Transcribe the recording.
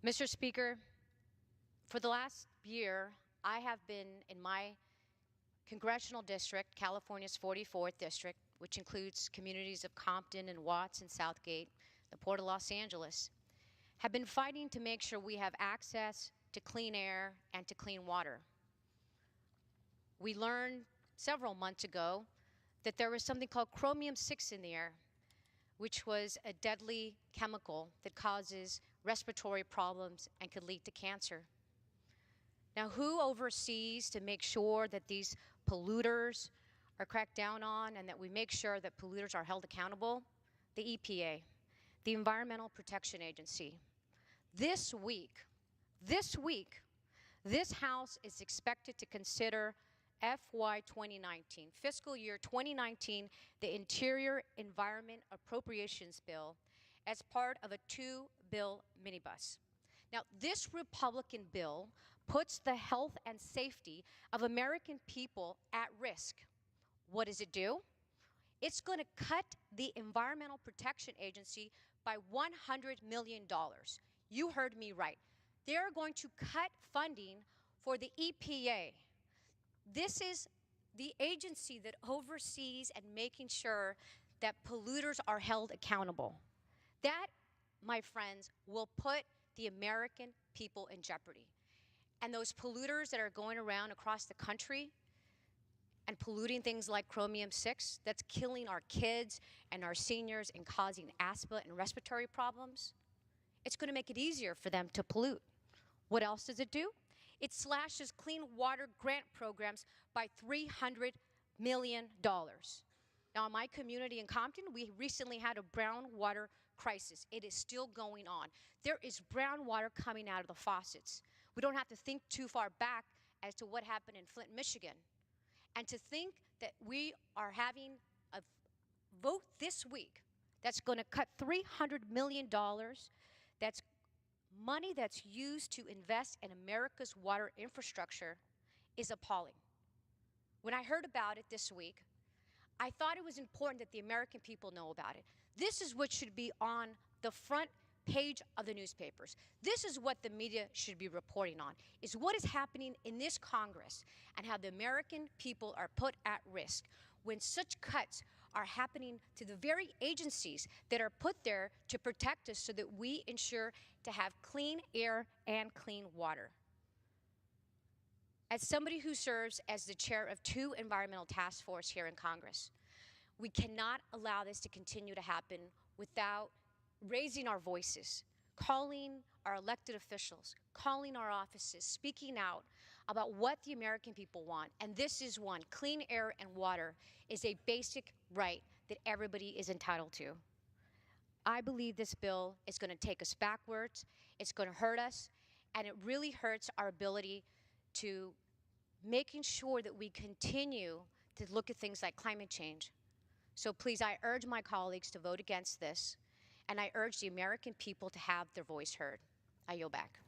Mr. Speaker, for the last year, I have been in my congressional district, California's 44th district, which includes communities of Compton and Watts and Southgate, the Port of Los Angeles, have been fighting to make sure we have access to clean air and to clean water. We learned several months ago that there was something called chromium-6 in the air, which was a deadly chemical that causes respiratory problems and could lead to cancer. Now, who oversees to make sure that these polluters are cracked down on and that we make sure that polluters are held accountable? The EPA, the Environmental Protection Agency. This week, this House is expected to consider FY 2019, fiscal year 2019, the Interior Environment Appropriations Bill as part of a two-bill minibus. Now, this Republican bill puts the health and safety of American people at risk. What does it do? It's going to cut the Environmental Protection Agency by $100 million. You heard me right. They're going to cut funding for the EPA. This is the agency that oversees and making sure that polluters are held accountable. That, my friends, will put the American people in jeopardy. And those polluters that are going around across the country and polluting things like chromium-6, that's killing our kids and our seniors and causing asthma and respiratory problems, it's going to make it easier for them to pollute. What else does it do? It slashes clean water grant programs by $300 million. Now, in my community in Compton, we recently had a brown water crisis. It is still going on. There is brown water coming out of the faucets. We don't have to think too far back as to what happened in Flint, Michigan. And to think that we are having a vote this week that's going to cut $300 million, that's money that's used to invest in America's water infrastructure, is appalling. When I heard about it this week, I thought it was important that the American people know about it. This is what should be on the front page of the newspapers. This is what the media should be reporting on, is what is happening in this Congress and how the American people are put at risk when such cuts are happening to the very agencies that are put there to protect us so that we ensure to have clean air and clean water. As somebody who serves as the chair of two environmental task forces here in Congress, we cannot allow this to continue to happen without raising our voices, calling our elected officials, calling our offices, speaking out about what the American people want. And this is one. Clean air and water is a basic right that everybody is entitled to. I believe this bill is going to take us backwards, it's going to hurt us, and it really hurts our ability to making sure that we continue to look at things like climate change. So please, I urge my colleagues to vote against this, and I urge the American people to have their voice heard. I yield back.